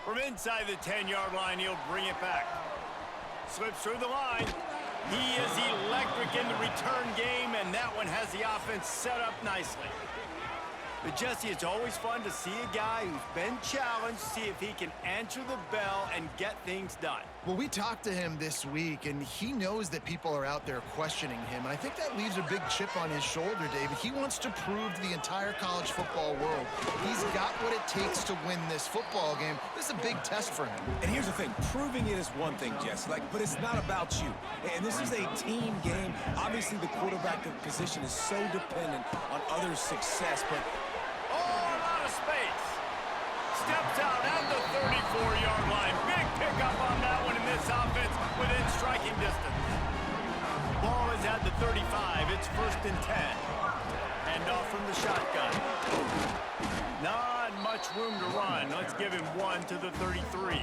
From inside the 10-yard line, he'll bring it back. Slips through the line. He is electric in the return game, and that one has the offense set up nicely. But, Jesse, it's always fun to see a guy who's been challenged, see if he can answer the bell and get things done. Well, we talked to him this week, and he knows that people are out there questioning him. And I think that leaves a big chip on his shoulder, David. He wants to prove to the entire college football world he's got what it takes to win this football game. This is a big test for him. And here's the thing. Proving it is one thing, Jess, but it's not about you. And this is a team game. Obviously, the quarterback position is so dependent on others' success, but space. Steps out at the 34-yard line. Big pickup on that one in this offense within striking distance. Ball is at the 35. It's 1st and 10. And off from the shotgun. Not much room to run. Let's give him one to the 33.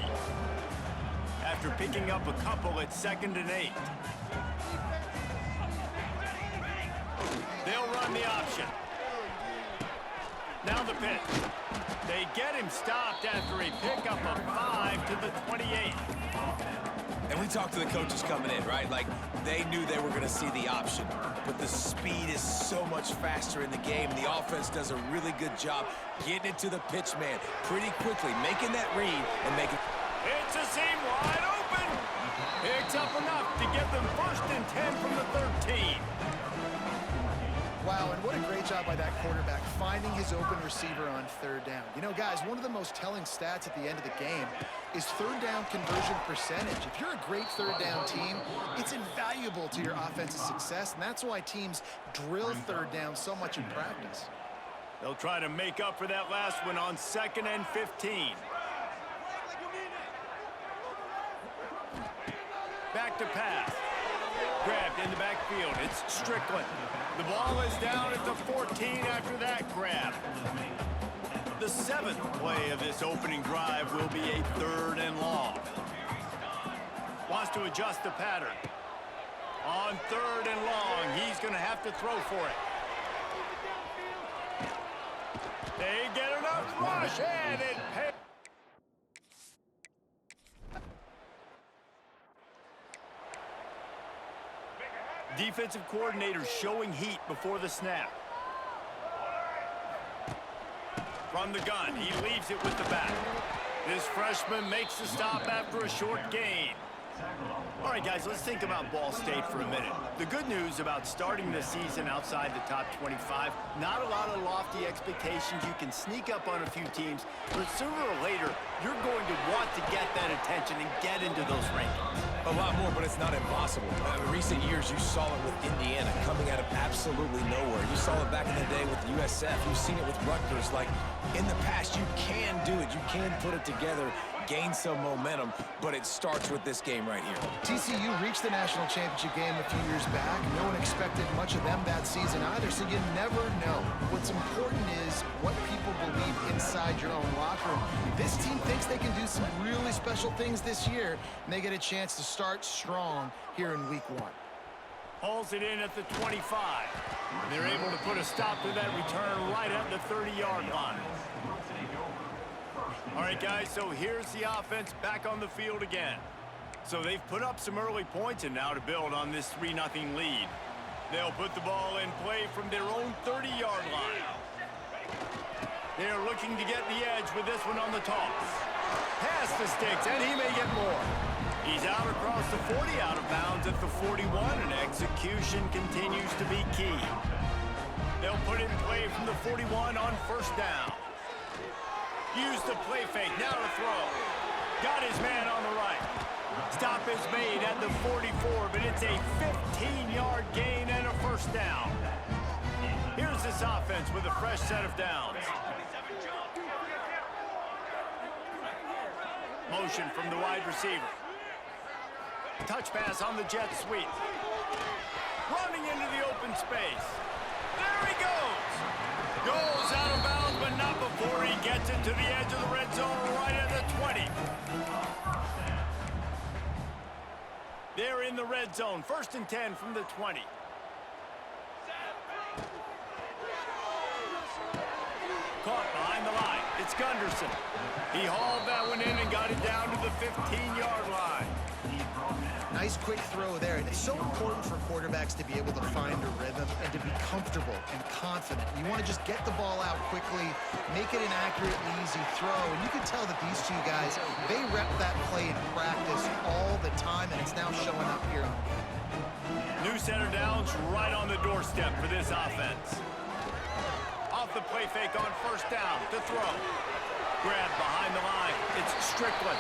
After picking up a couple, it's 2nd and 8. They'll run the option. Now the pitch. They get him stopped after a pickup of 5 to the 28. And we talked to the coaches coming in, right? Like, they knew they were going to see the option. But the speed is so much faster in the game. The offense does a really good job getting it to the pitch man pretty quickly, making that read and making... It's a seam wide open. Picks up enough to get them 1st and 10 from the 13. Wow, and what a great job by that quarterback finding his open receiver on 3rd down. You know, guys, one of the most telling stats at the end of the game is 3rd down conversion percentage. If you're a great 3rd down team, it's invaluable to your offensive success, and that's why teams drill 3rd down so much in practice. They'll try to make up for that last one on 2nd and 15. Back to pass. Grabbed in the backfield. It's Strickland. The ball is down at the 14 after that grab. The 7th play of this opening drive will be a 3rd and long. Wants to adjust the pattern. On 3rd and long, he's going to have to throw for it. They get enough rush, and it pays. Defensive coordinator showing heat before the snap. From the gun, he leaves it with the back. This freshman makes the stop after a short gain. All right, guys, let's think about Ball State for a minute. The good news about starting the season outside the top 25, not a lot of lofty expectations. You can sneak up on a few teams, but sooner or later, you're going to want to get that attention and get into those rankings. A lot more, but it's not impossible. In recent years, you saw it with Indiana coming out of absolutely nowhere. You saw it back in the day with USF. You've seen it with Rutgers. Like, in the past, you can do it. You can put it together, gain some momentum, but it starts with this game right here. TCU reached the national championship game a few years back. No one expected much of them that season either, so you never know. What's important is what people believe inside your own locker room. This team thinks they can do some really special things this year, and they get a chance to start strong here in week 1. Hauls it in at the 25. They're able to put a stop to that return right at the 30-yard line. All right, guys, so here's the offense back on the field again. So they've put up some early points, and now to build on this 3-0 lead. They'll put the ball in play from their own 30-yard line. They're looking to get the edge with this one on the toss. Pass the sticks, and he may get more. He's out across the 40, out of bounds at the 41, and execution continues to be key. They'll put it in play from the 41 on 1st down. Use the play fake, now to throw. Got his man on the right. Stop is made at the 44, but it's a 15-yard gain and a 1st down. Here's this offense with a fresh set of downs. Motion from the wide receiver. Touch pass on the jet sweep. Running into the open space. There he goes. Goes out of bounds, but not before he gets it to the edge of the red zone right at the 20. They're in the red zone. 1st and 10 from the 20. Caught behind the line. It's Gunderson. He hauled that one in and got it down to the 15-yard line. Nice quick throw there. And it's so important for quarterbacks to be able to find a rhythm and to be comfortable and confident. You want to just get the ball out quickly, make it an accurate and easy throw. And you can tell that these two guys, they rep that play in practice all the time, and it's now showing up here on New center downs right on the doorstep for this offense. Off the play fake on first down to throw. Grab behind the line. It's Strickland.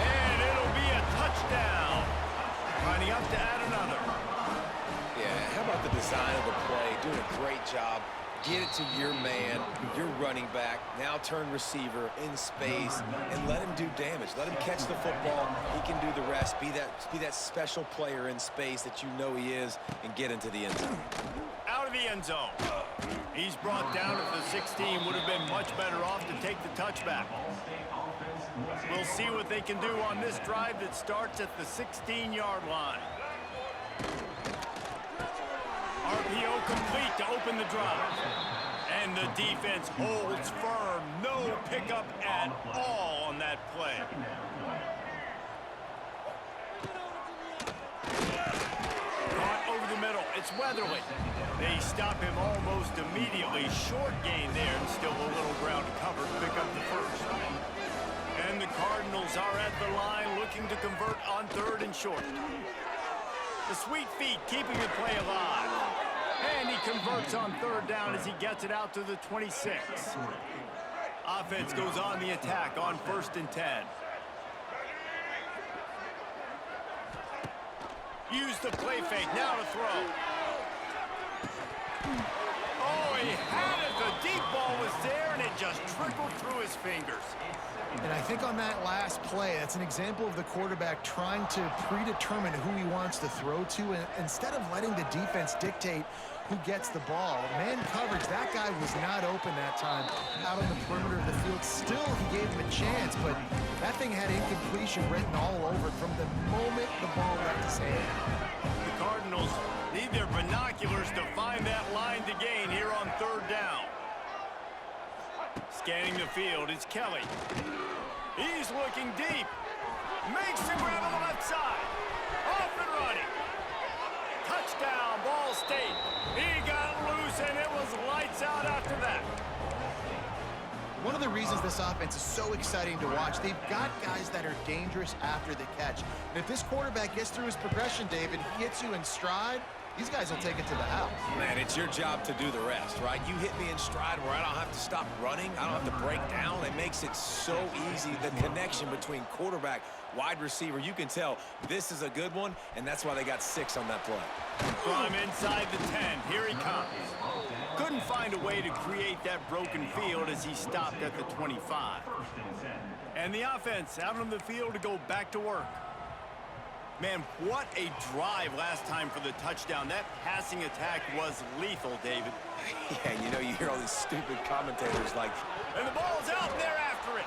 And it'll be a touchdown. Lining up to add another. Yeah, how about the design of the play? Doing a great job. Get it to your man, your running back, now turn receiver in space, and let him do damage. Let him catch the football. He can do the rest. Be that special player in space that you know he is, and get into the end zone. Out of the end zone. He's brought down at the 16. Would have been much better off to take the touchback. We'll see what they can do on this drive that starts at the 16-yard line. RPO complete to open the drive. And the defense holds firm. No pickup at all on that play. Caught over the middle. It's Weatherly. They stop him almost immediately. Short gain there and still a little ground to cover to pick up the first. And the Cardinals are at the line looking to convert on third and short. The sweet feet keeping the play alive. And he converts on third down as he gets it out to the 26. Offense goes on the attack on 1st and 10. Use the play fake, now to throw. Oh, he had it. The deep ball was there, and it just trickled through his fingers. And I think on that last play, that's an example of the quarterback trying to predetermine who he wants to throw to, and instead of letting the defense dictate who gets the ball. Man coverage, that guy was not open that time out on the perimeter of the field. Still, he gave him a chance, but that thing had incompletion written all over it from the moment the ball left his hand. The Cardinals need their binoculars to find that line to gain here on third down. Scanning the field, it's Kelly. He's looking deep. Makes the grab on the left side. Off and running. Touchdown, Ball State. He got loose, and it was lights out after that. One of the reasons this offense is so exciting to watch, they've got guys that are dangerous after the catch. And if this quarterback gets through his progression, David, he hits you in stride, these guys will take it to the house. Man, it's your job to do the rest, right? You hit me in stride where I don't have to stop running. I don't have to break down. It makes it so easy. The connection between quarterback, wide receiver, you can tell this is a good one, and that's why they got 6 on that play. From inside the 10, here he comes. Couldn't find a way to create that broken field as he stopped at the 25. And the offense out on the field to go back to work. Man, what a drive last time for the touchdown. That passing attack was lethal, David. Yeah, you know, you hear all these stupid commentators like, and the ball's out there after it.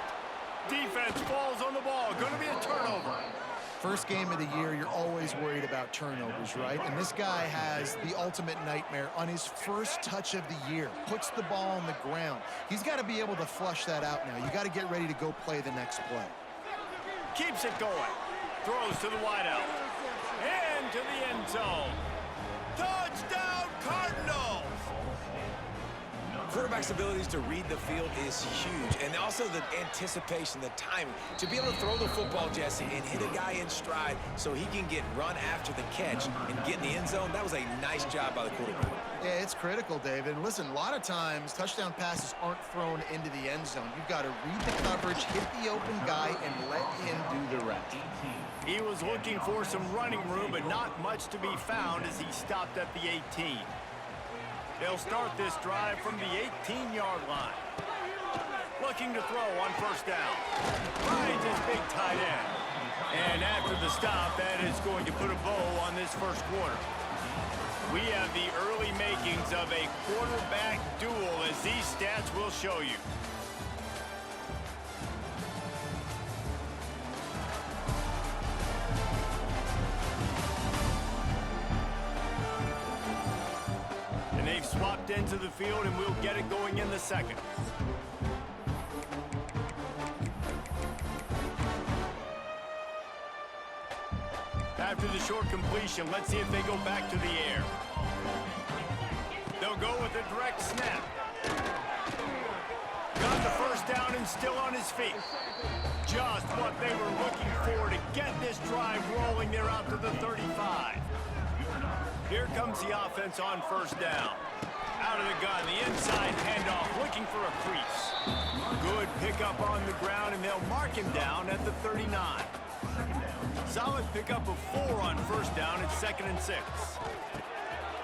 Defense falls on the ball. Going to be a turnover. First game of the year, you're always worried about turnovers, right? And this guy has the ultimate nightmare on his first touch of the year. Puts the ball on the ground. He's got to be able to flush that out now. You got to get ready to go play the next play. Keeps it going. Throws to the wideout. And to the end zone. Touchdown, Cardinals! quarterback's abilities to read the field is huge, and also the anticipation, the timing. To be able to throw the football, Jesse, and hit a guy in stride so he can get run after the catch and get in the end zone, that was a nice job by the quarterback. Yeah, it's critical, David. Listen, a lot of times touchdown passes aren't thrown into the end zone. You've got to read the coverage, hit the open guy, and let him do the rest. He was looking for some running room, but not much to be found as he stopped at the 18. They'll start this drive from the 18-yard line. Looking to throw on first down. Finds his big tight end. And after the stop, that is going to put a bow on this first quarter. We have the early makings of a quarterback duel, as these stats will show you. And they've swapped into the field, and we'll get it going in the second. After the short completion, let's see if they go back to the air. They'll go with a direct snap. Got the first down and still on his feet. Just what they were looking for to get this drive rolling. They're out to the 35. Here comes the offense on first down. Out of the gun, the inside handoff, looking for a crease. Good pickup on the ground, and they'll mark him down at the 39. Solid pickup of 4 on first down at 2nd and 6.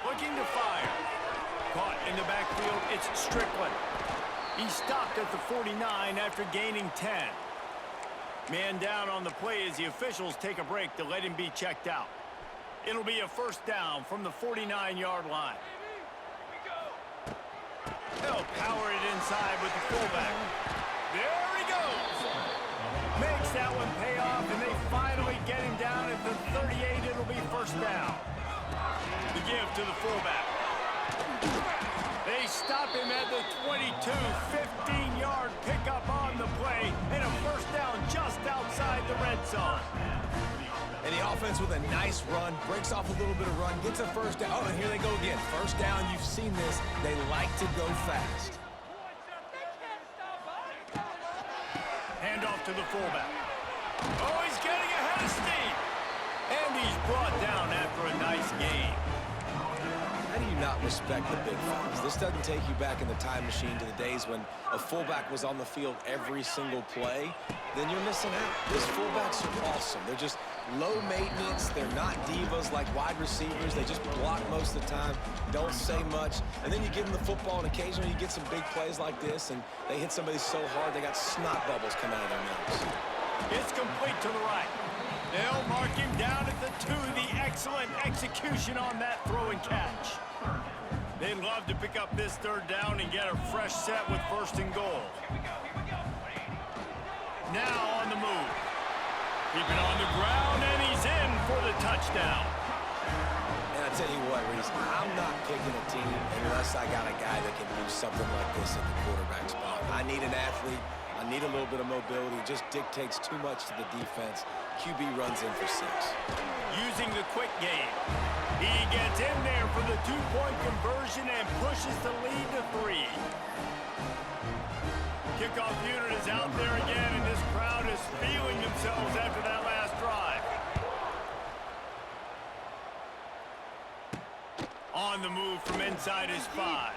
Looking to fire. Caught in the backfield, it's Strickland. He stopped at the 49 after gaining 10. Man down on the play as the officials take a break to let him be checked out. It'll be a first down from the 49-yard line. They'll power it inside with the fullback. There he goes. Makes that one pay off, and they finally get him down at the 38. It'll be first down. The give to the fullback. They stop him at the 22. 15-yard pickup on the play, and a first down just outside the red zone. And the offense with a nice run, breaks off a little bit of run, gets a first down. Oh, and here they go again. First down, you've seen this. They like to go fast. Hand off to the fullback. Oh, he's getting ahead of steam. And he's brought down after a nice game. How do you not respect the big fellas? This doesn't take you back in the time machine to the days when a fullback was on the field every single play. Then you're missing out. These fullbacks are awesome. They're just low maintenance. They're not divas like wide receivers. They just block most of the time, don't say much. And then you give them the football, and occasionally you get some big plays like this, and they hit somebody so hard they got snot bubbles coming out of their mouths. It's complete to the right. They'll mark him down at the 2. The excellent execution on that throw and catch. They'd love to pick up this third down and get a fresh set with 1st and goal. Now on the move. Keep it on the ground, and he's in for the touchdown. And I tell you what, Reese, I'm not picking a team unless I got a guy that can do something like this at the quarterback spot. I need an athlete. I need a little bit of mobility. It just dictates too much to the defense. QB runs in for 6. Using the quick game. He gets in there for the 2-point conversion and pushes the lead to 3. Kickoff unit is out there again, and this crowd is feeling themselves after that last drive. On the move from inside his 5.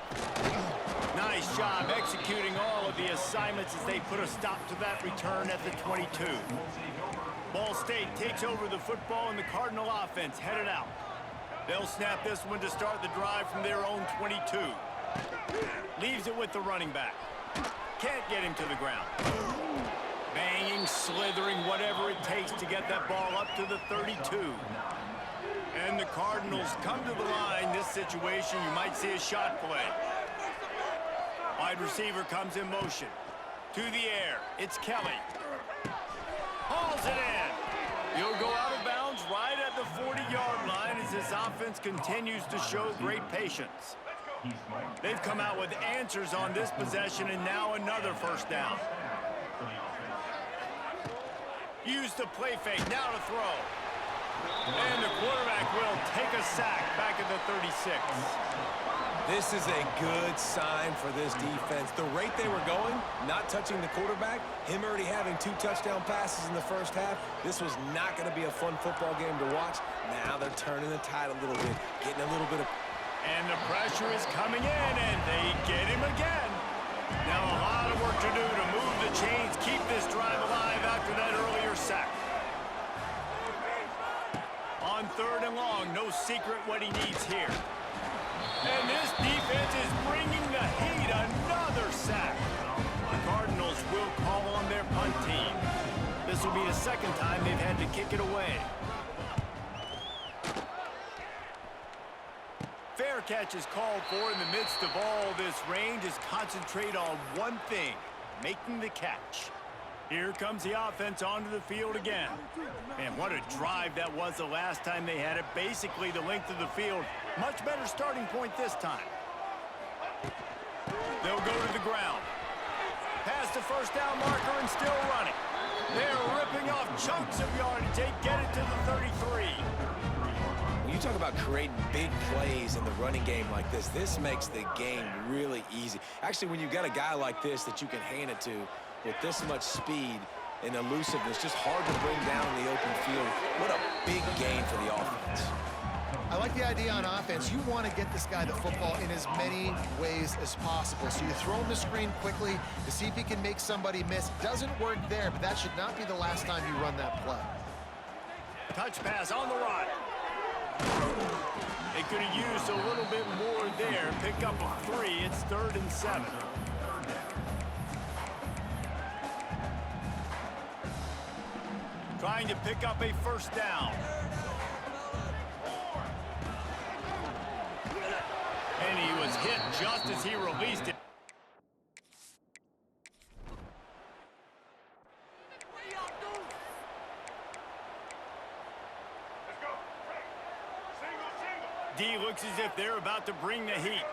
Nice job executing all of the assignments as they put a stop to that return at the 22. Ball State takes over the football, and the Cardinal offense headed out. They'll snap this one to start the drive from their own 22. Leaves it with the running back. Can't get him to the ground. Banging, slithering, whatever it takes to get that ball up to the 32. And the Cardinals come to the line. This situation, you might see a shot play. Wide receiver comes in motion. To the air, it's Kelly. Hauls it in. He'll go out of bounds right at the 40-yard line as this offense continues to show great patience. They've come out with answers on this possession, and now another first down. Use the play fake, now to throw. And the quarterback will take a sack back at the 36. This is a good sign for this defense. The rate they were going, not touching the quarterback, him already having 2 touchdown passes in the first half, this was not going to be a fun football game to watch. Now they're turning the tide a little bit, getting a little bit of... And the pressure is coming in, and they get him again. Now a lot of work to do to move the chains, keep this drive alive after that earlier sack. On 3rd and long, no secret what he needs here. And this defense is bringing the heat. Another sack. The Cardinals will call on their punt team. This will be the 2nd time they've had to kick it away. Fair catch is called for in the midst of all this rain. Just concentrate on one thing, making the catch. Here comes the offense onto the field again. And what a drive that was the last time they had it. Basically the length of the field. Much better starting point this time. They'll go to the ground. Past the first down marker and still running. They're ripping off chunks of yardage. They get it to the 33. talk about creating big plays in the running game like this. This makes the game really easy. Actually, when you've got a guy like this that you can hand it to with this much speed and elusiveness, just hard to bring down in the open field. What a big gain for the offense. I like the idea on offense. You want to get this guy the football in as many ways as possible. So you throw him the screen quickly to see if he can make somebody miss. Doesn't work there, but that should not be the last time you run that play. Touch pass on the run. They could have used a little bit more there. Pick up a 3. It's 3rd and 7. Trying to pick up a first down. And he was hit just as he released it. D looks as if they're about to bring the heat.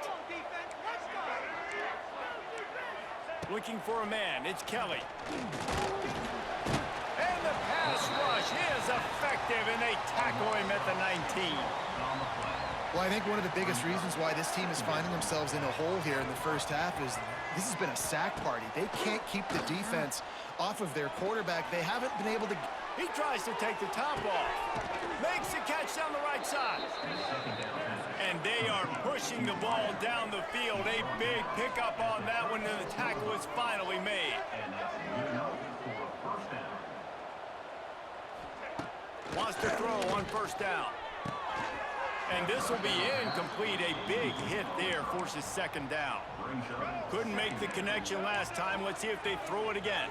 Looking for a man. It's Kelly. And the pass rush is effective, and they tackle him at the 19. Well, I think one of the biggest reasons why this team is finding themselves in a hole here in the first half is this has been a sack party. They can't keep the defense off of their quarterback. They haven't been able to... He tries to take the top off. Makes the catch down the right side. And they are pushing the ball down the field. A big pickup on that one, and the tackle is finally made. Wants to throw on first down. And this will be incomplete. A big hit there forces second down. Couldn't make the connection last time. Let's see if they throw it again.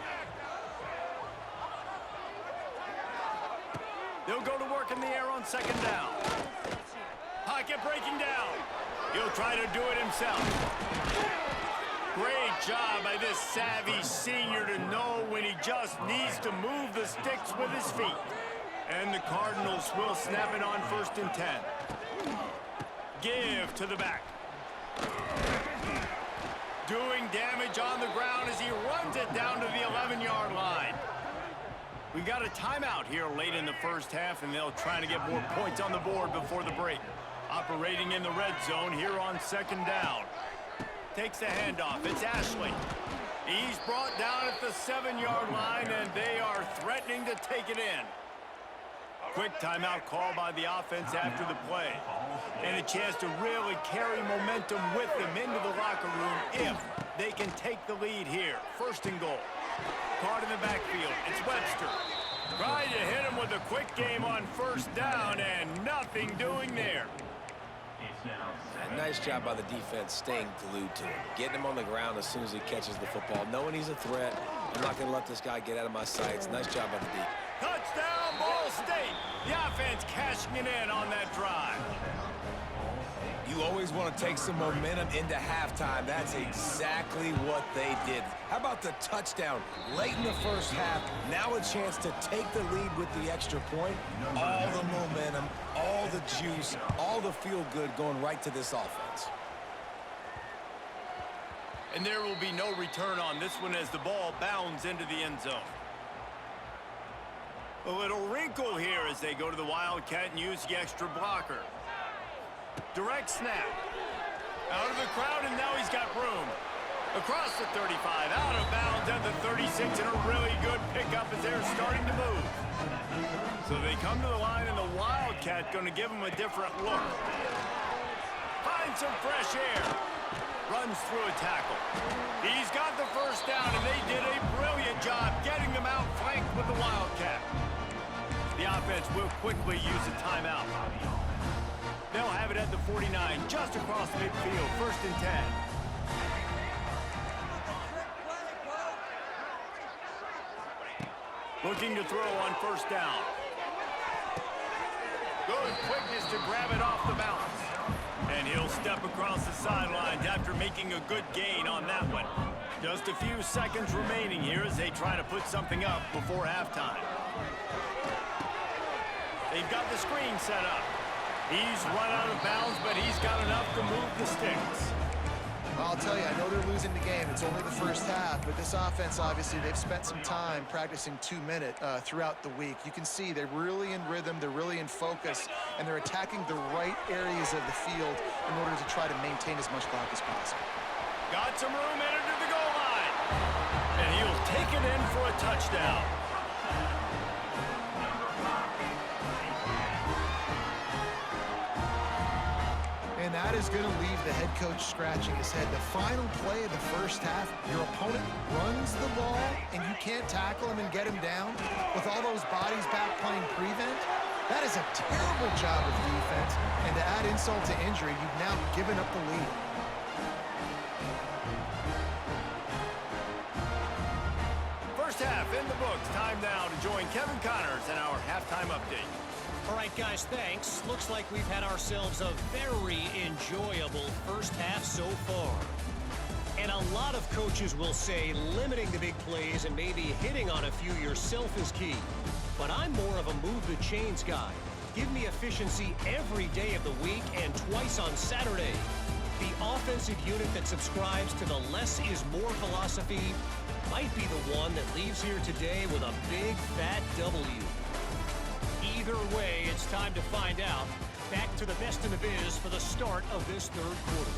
They'll go to work in the air on second down. Pocket breaking down. He'll try to do it himself. Great job by this savvy senior to know when he just needs to move the sticks with his feet. And the Cardinals will snap it on 1st and 10. Give to the back. Doing damage on the ground as he runs it down to the 11-yard line. We got a timeout here late in the first half, and they'll try to get more points on the board before the break. Operating in the red zone here on second down. Takes the handoff. It's Ashley. He's brought down at the 7-yard line, and they are threatening to take it in. Quick timeout call by the offense after the play. And a chance to really carry momentum with them into the locker room if they can take the lead here. 1st and goal. Caught in the backfield. It's Webster. Trying to hit him with a quick game on first down, and nothing doing there. Nice job by the defense staying glued to him. Getting him on the ground as soon as he catches the football. Knowing he's a threat. I'm not going to let this guy get out of my sights. Nice job by the D. Touchdown, Ball State. The offense cashing it in on that drive. You always want to take some momentum into halftime. That's exactly what they did. How about the touchdown late in the first half? Now a chance to take the lead with the extra point. All the momentum, all the juice, all the feel-good going right to this offense. And there will be no return on this one as the ball bounds into the end zone. A little wrinkle here as they go to the Wildcat and use the extra blocker. Direct snap. Out of the crowd, and now he's got room. Across the 35, out of bounds at the 36, and a really good pickup as they're starting to move. So they come to the line, and the Wildcat going to give them a different look. Find some fresh air. Runs through a tackle. He's got the first down, and they did a brilliant job getting them out flanked with the Wildcat. The offense will quickly use a timeout. They'll have it at the 49, just across midfield, 1st and 10. Looking to throw on first down. Good quickness to grab it off the bounce. And he'll step across the sidelines after making a good gain on that one. Just a few seconds remaining here as they try to put something up before halftime. They've got the screen set up. He's run out of bounds, but he's got enough to move the sticks. Well, I'll tell you, I know they're losing the game. It's only the first half, but this offense, obviously, they've spent some time practicing 2-minute throughout the week. You can see they're really in rhythm, they're really in focus, and they're attacking the right areas of the field in order to try to maintain as much clock as possible. Got some room headed to the goal line. And he'll take it in for a touchdown. And that is going to leave the head coach scratching his head. The final play of the first half, your opponent runs the ball, and you can't tackle him and get him down with all those bodies back playing prevent. That is a terrible job of defense. And to add insult to injury, you've now given up the lead. First half in the books. Time now to join Kevin Connors in our halftime update. All right, guys, thanks. Looks like we've had ourselves a very enjoyable first half so far. And a lot of coaches will say limiting the big plays and maybe hitting on a few yourself is key. But I'm more of a move the chains guy. Give me efficiency every day of the week and twice on Saturday. The offensive unit that subscribes to the less is more philosophy might be the one that leaves here today with a big fat W. Either way, it's time to find out. Back to the best in the biz for the start of this third quarter.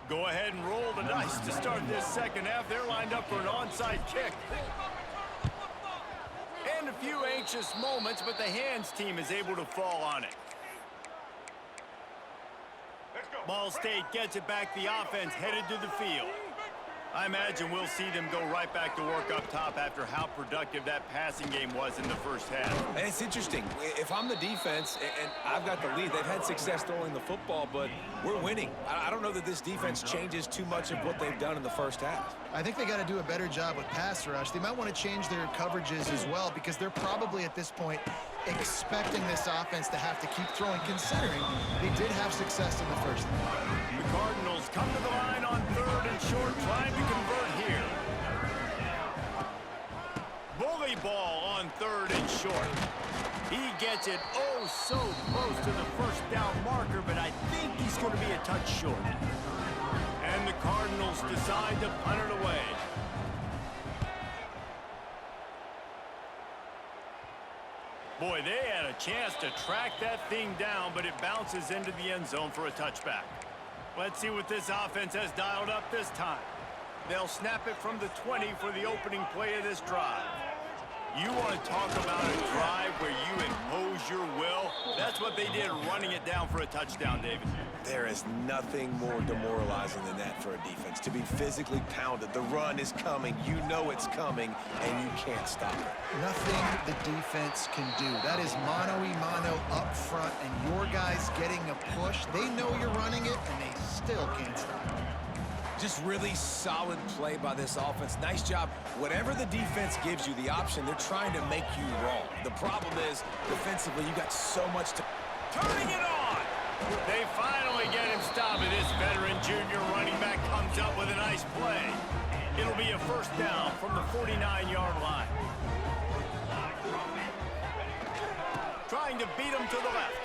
Go ahead and roll the dice to start this second half. They're lined up for an onside kick. And a few anxious moments, but the hands team is able to fall on it. Ball State gets it back. The offense headed to the field. I imagine we'll see them go right back to work up top after how productive that passing game was in the first half. And it's interesting. If I'm the defense and I've got the lead, they've had success throwing the football, but we're winning. I don't know that this defense changes too much of what they've done in the first half. I think they got to do a better job with pass rush. They might want to change their coverages as well because they're probably at this point expecting this offense to have to keep throwing, considering they did have success in the first half. The Cardinals come to the line on third and short, trying to convert here. Bully ball on third and short. He gets it oh so close to the first down marker, but I think he's going to be a touch short. And the Cardinals decide to punt it away. Boy, they had a chance to track that thing down, but it bounces into the end zone for a touchback. Let's see what this offense has dialed up this time. They'll snap it from the 20 for the opening play of this drive. You want to talk about a drive where you impose your will? That's what they did, running it down for a touchdown, David. There is nothing more demoralizing than that for a defense. To be physically pounded. The run is coming. You know it's coming, and you can't stop it. Nothing the defense can do. That is mano-a-mano up front, and your guys getting a push. They know you're running it, and they still can't stop it. Just really solid play by this offense. Nice job. Whatever the defense gives you the option, they're trying to make you wrong. The problem is, defensively, you got so much to... Turning it on! They finally get him stopped, and this veteran junior running back comes up with a nice play. It'll be a first down from the 49-yard line. Trying to beat him to the left.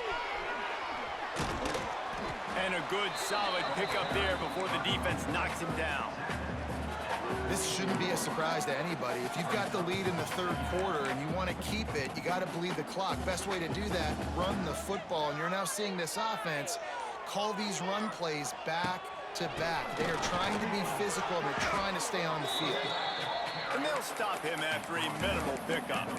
And a good, solid pickup there before the defense knocks him down. This shouldn't be a surprise to anybody. If you've got the lead in the third quarter and you want to keep it, you got to bleed the clock. Best way to do that, run the football. And you're now seeing this offense call these run plays back to back. They are trying to be physical, and they're trying to stay on the field. And they'll stop him after a minimal pickup.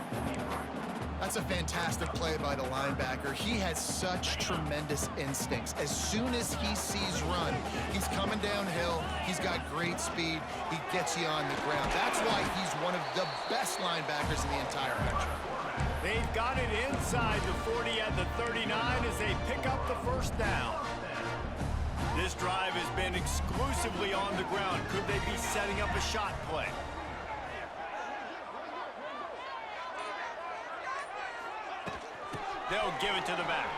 That's a fantastic play by the linebacker. He has such tremendous instincts. As soon as he sees run, he's coming downhill. He's got great speed. He gets you on the ground. That's why he's one of the best linebackers in the entire country. They've got it inside the 40 at the 39 as they pick up the first down. This drive has been exclusively on the ground. Could they be setting up a shot play? They'll give it to the back.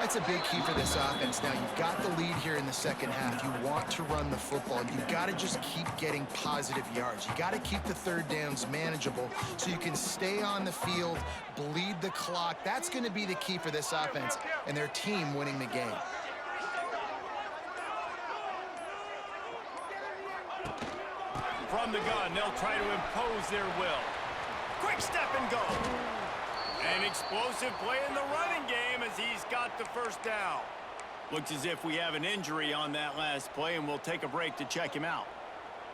That's a big key for this offense. Now, you've got the lead here in the second half. You want to run the football. You've got to just keep getting positive yards. You got to keep the third downs manageable so you can stay on the field, bleed the clock. That's going to be the key for this offense and their team winning the game. From the gun, they'll try to impose their will. Quick step and go. An explosive play in the running game as he's got the first down. Looks as if we have an injury on that last play, and we'll take a break to check him out.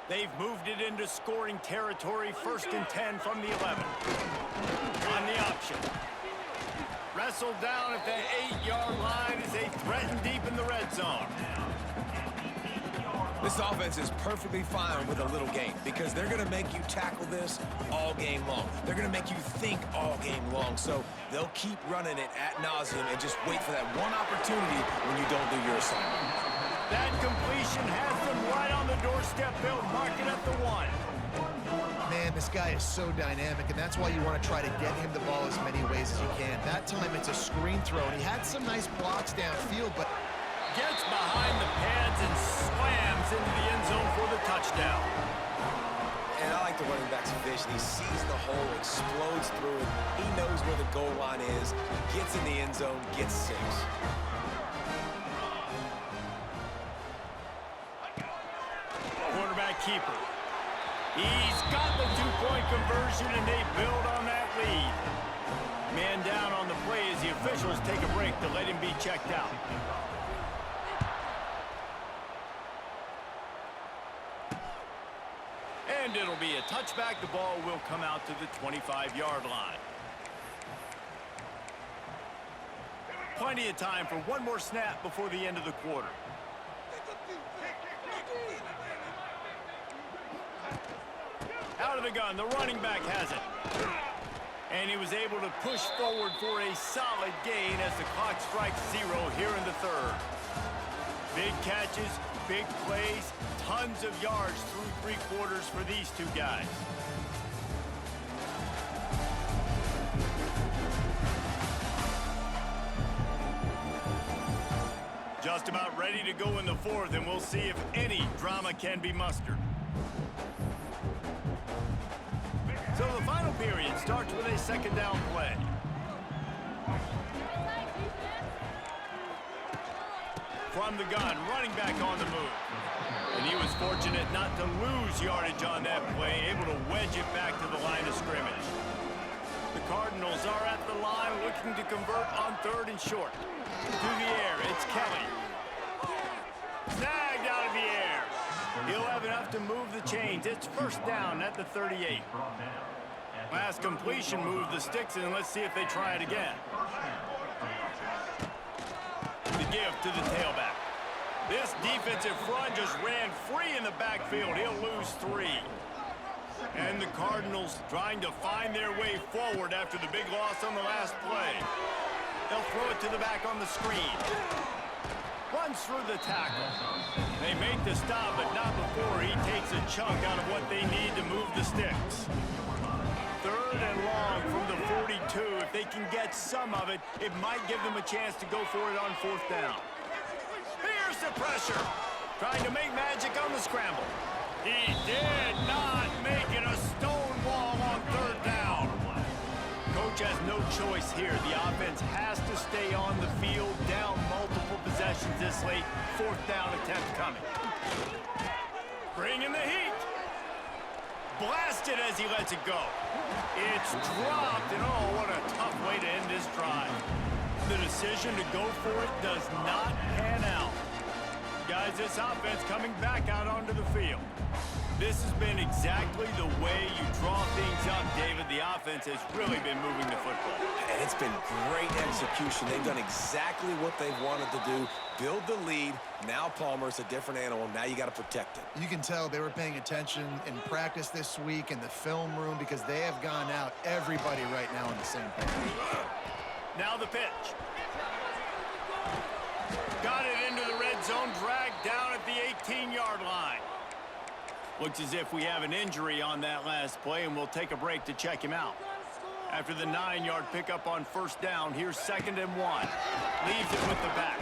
They've moved it into scoring territory, 1st and 10 from the 11. On the option. Wrestled down at the 8-yard line as they threaten deep in the red zone. This offense is perfectly fine with a little game because they're going to make you tackle this all game long. They're going to make you think all game long. So they'll keep running it ad nauseum and just wait for that one opportunity when you don't do your assignment. That completion has them right on the doorstep. They'll mark it at the 1. Man, this guy is so dynamic, and that's why you want to try to get him the ball as many ways as you can. That time it's a screen throw, and he had some nice blocks downfield, but gets behind the pads and slams into the end zone for the touchdown. And I like the running back's vision. He sees the hole, explodes through it. He knows where the goal line is, gets in the end zone, gets 6. Quarterback keeper. He's got the 2-point conversion, and they build on that lead. Man down on the play as the officials take a break to let him be checked out. And it'll be a touchback. The ball will come out to the 25-yard line. Plenty of time for one more snap before the end of the quarter. Out of the gun, the running back has it. And he was able to push forward for a solid gain as the clock strikes 0 here in the 3rd. Big catches, big plays, tons of yards through 3 quarters for these two guys. Just about ready to go in the 4th, and we'll see if any drama can be mustered. So the final period starts with a 2nd down play. From the gun, running back on the move. And he was fortunate not to lose yardage on that play, able to wedge it back to the line of scrimmage. The Cardinals are at the line looking to convert on 3rd and short. Through the air, it's Kelly. Snagged out of the air. He'll have enough to move the chains. It's 1st down at the 38. Last completion moved the sticks, and let's see if they try it again. The give to the tailback. This defensive front just ran free in the backfield. He'll lose 3. And the Cardinals trying to find their way forward after the big loss on the last play. They'll throw it to the back on the screen. Runs through the tackle. They make the stop, but not before he takes a chunk out of what they need to move the sticks. 3rd and long from the 42. If they can get some of it, it might give them a chance to go for it on 4th down. Here's the pressure. Trying to make magic on the scramble. He did not make it a stone wall on 3rd down. Coach has no choice here. The offense has to stay on the field, down multiple possessions this late. 4th down attempt coming. Bring in the heat. Blasted as he lets it go. It's dropped, and oh, what a tough way to end this drive. The decision to go for it does not pan out. Guys, this offense coming back out onto the field. This has been exactly the way you draw things up, David. The offense has really been moving the football. And it's been great execution. They've done exactly what they've wanted to do. Build the lead. Now Palmer's a different animal. Now you got to protect it. you can tell they were paying attention in practice this week in the film room because they have gone out, everybody right now on the same page. Now the pitch. Got it into the red zone, dragged down at the 18-yard line. Looks as if we have an injury on that last play, and we'll take a break to check him out. After the 9-yard pickup on first down, here's 2nd and 1. Leaves it with the back.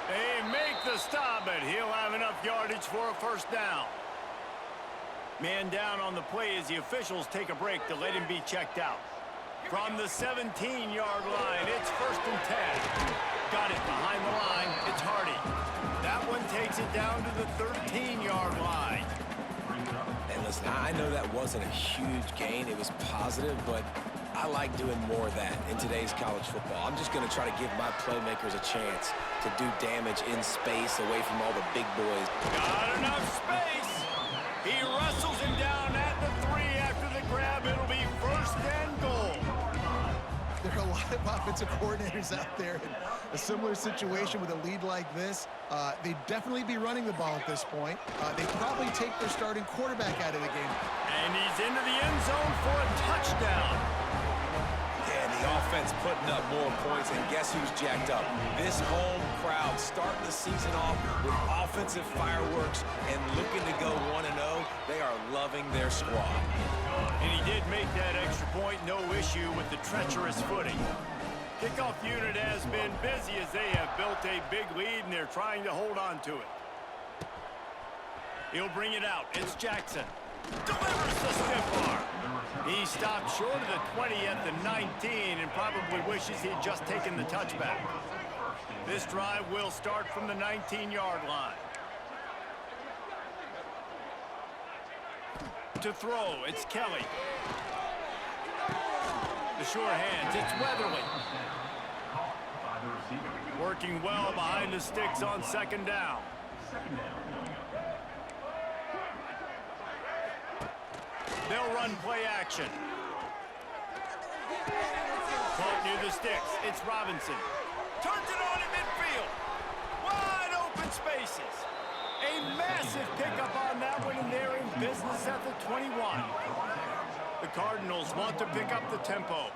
They make the stop, but he'll have enough yardage for a first down. Man down on the play as the officials take a break to let him be checked out. From the 17-yard line, it's 1st and 10. Got it behind the line. It's Hardy. That one takes it down to the 13-yard line. And listen, I know that wasn't a huge gain. It was positive, but I like doing more of that in today's college football. I'm just going to try to give my playmakers a chance to do damage in space away from all the big boys. Got enough space. He wrestles him down at the 3 after the grab. It'll be 1st and goal. There are a lot of offensive coordinators out there in a similar situation with a lead like this. They'd definitely be running the ball at this point. They'd probably take their starting quarterback out of the game. And he's into the end zone for a touchdown. And the offense putting up more points, and guess who's jacked up? This home crowd starting the season off with offensive fireworks and looking to go 1-0. They are loving their squad. And he did make that extra point, no issue with the treacherous footing. Kickoff unit has been busy as they have built a big lead, and they're trying to hold on to it. He'll bring it out. It's Jackson. Delivers the stiff arm. He stopped short of the 20 at the 19 and probably wishes he'd just taken the touchback. This drive will start from the 19-yard line. To throw, it's Kelly. The sure hands, it's Weatherly. Working well behind the sticks on 2nd down. They'll run play action. Caught near the sticks. It's Robinson. Turns it on in midfield. Wide open spaces. A massive pickup on that one, and they're in business at the 21. The Cardinals want to pick up the tempo.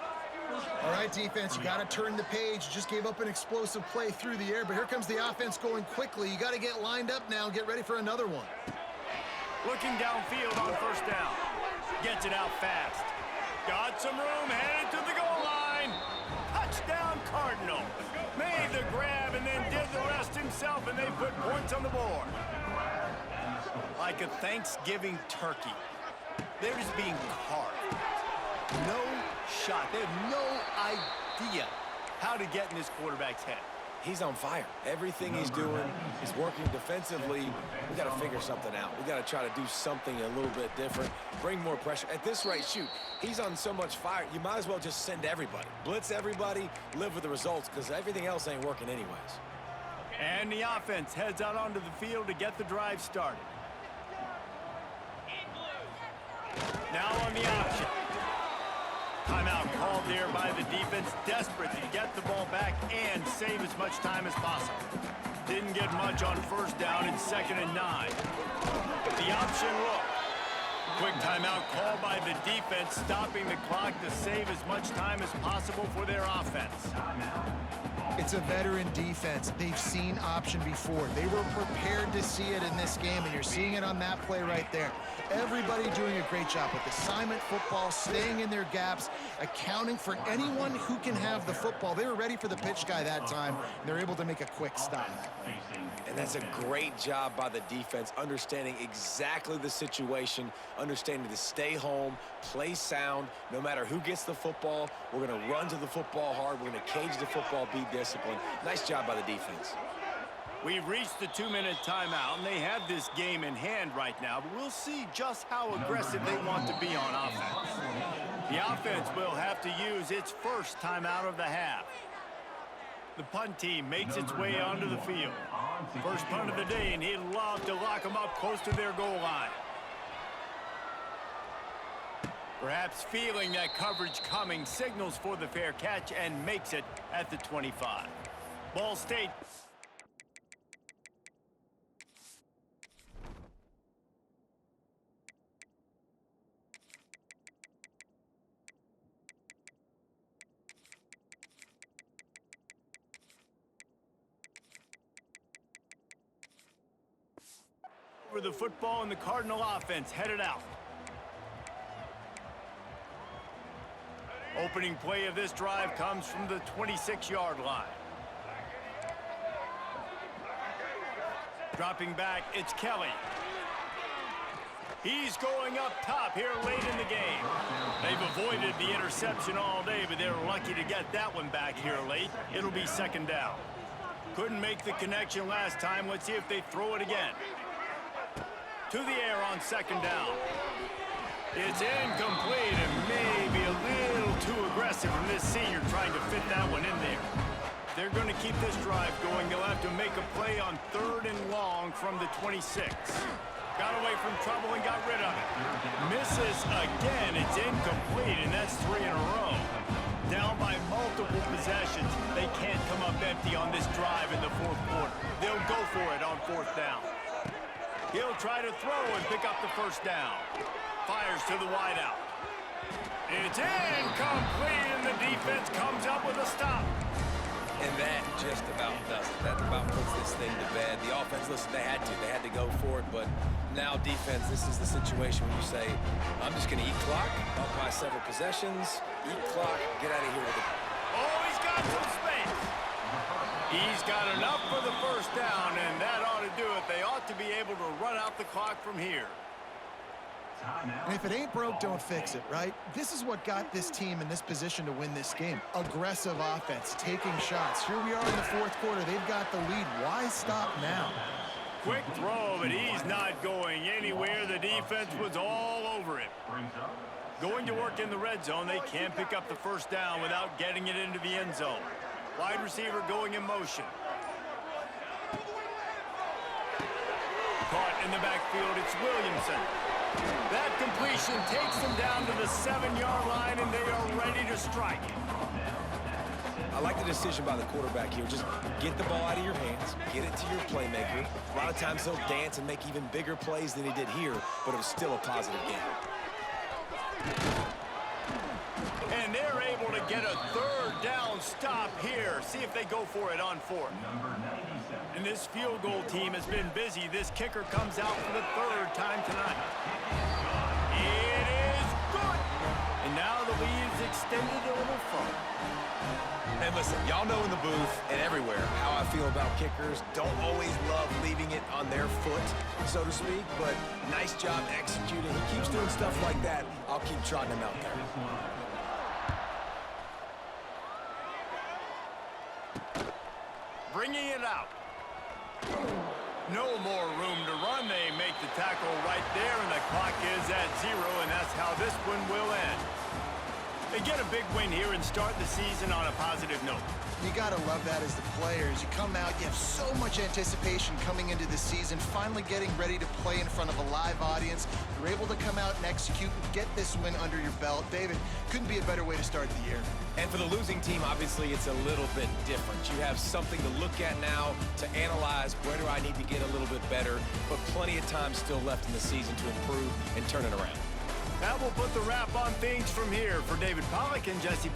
All right, defense, you got to turn the page. You just gave up an explosive play through the air, but here comes the offense going quickly. You got to get lined up now and get ready for another one. Looking downfield on first down. Gets it out fast. Got some room, headed to the goal line. Touchdown, Cardinal. Made the grab and then did the rest himself, and they put points on the board. Like a Thanksgiving turkey. They're just being carved. No shot. They have no idea how to get in this quarterback's head. He's on fire. Everything he's doing is working defensively. We got to figure something out. We got to try to do something a little bit different, bring more pressure. At this rate, shoot, he's on so much fire, you might as well just send everybody. Blitz everybody, live with the results, because everything else ain't working anyways. And the offense heads out onto the field to get the drive started. Now on the option. Timeout called there by the defense, desperate to get the ball back and save as much time as possible. Didn't get much on first down in 2nd and 9. The option look. Quick timeout called by the defense, stopping the clock to save as much time as possible for their offense. It's a veteran defense. They've seen option before. They were prepared to see it in this game, and you're seeing it on that play right there. Everybody doing a great job with assignment football, staying in their gaps, accounting for anyone who can have the football. They were ready for the pitch guy that time, and they're able to make a quick stop. And that's a great job by the defense, understanding exactly the situation, understanding to stay home, play sound. No matter who gets the football, we're going to run to the football hard. We're going to cage the football, be disciplined. Nice job by the defense. We've reached the 2-minute timeout, and they have this game in hand right now, but we'll see just how aggressive they want to be on offense. The offense will have to use its first timeout of the half. The punt team makes its way onto the field. First punt of the day, and he'd love to lock them up close to their goal line. Perhaps feeling that coverage coming, signals for the fair catch and makes it at the 25. Ball State. For the football, and the Cardinal offense headed out. Opening play of this drive comes from the 26-yard line. Dropping back, it's Kelly. He's going up top here late in the game. They've avoided the interception all day, but they're lucky to get that one back here late. It'll be second down. Couldn't make the connection last time. Let's see if they throw it again. To the air on second down. It's incomplete and maybe a little too aggressive from this senior trying to fit that one in there. They're going to keep this drive going. They'll have to make a play on 3rd and long from the 26. Got away from trouble and got rid of it. Misses again. It's incomplete, and that's 3 in a row. Down by multiple possessions. They can't come up empty on this drive in the 4th quarter. They'll go for it on 4th down. He'll try to throw and pick up the first down. Fires to the wideout. It's incomplete, and the defense comes up with a stop. And that just about does it. That about puts this thing to bed. The offense, listen, they had to go for it, but now defense, this is the situation where you say, I'm just going to eat clock, up by several possessions, eat clock, get out of here with it. Oh, he's got some space. He's got enough for the first down, and that ought to do it. They ought to be able to run out the clock from here. And if it ain't broke, don't fix it, right? This is what got this team in this position to win this game. Aggressive offense, taking shots. Here we are in the 4th quarter. They've got the lead. Why stop now? Quick throw, but he's not going anywhere. The defense was all over it. Going to work in the red zone. They can't pick up the first down without getting it into the end zone. Wide receiver going in motion. Caught in the backfield, it's Williamson. That completion takes them down to the 7-yard line, and they are ready to strike. I like the decision by the quarterback here. Just get the ball out of your hands, get it to your playmaker. A lot of times he'll dance and make even bigger plays than he did here, but it was still a positive game. And they're able to get a 3rd down stop here. See if they go for it on 4th. And this field goal team has been busy. This kicker comes out for the 3rd time tonight. It is good. And now the lead's extended a little further. And listen, y'all know in the booth and everywhere how I feel about kickers. Don't always love leaving it on their foot, so to speak, but nice job executing. He keeps doing stuff like that. I'll keep trotting him out there. Bringing it out. No more room to run. They make the tackle right there, and the clock is at 0, and that's how this one will end. They get a big win here and start the season on a positive note. You got to love that as the players. You come out, you have so much anticipation coming into the season, finally getting ready to play in front of a live audience. You're able to come out and execute and get this win under your belt. David, couldn't be a better way to start the year. And for the losing team, obviously, it's a little bit different. You have something to look at now, to analyze where do I need to get a little bit better, but plenty of time still left in the season to improve and turn it around. That will put the wrap on things from here. For David Pollack and Jesse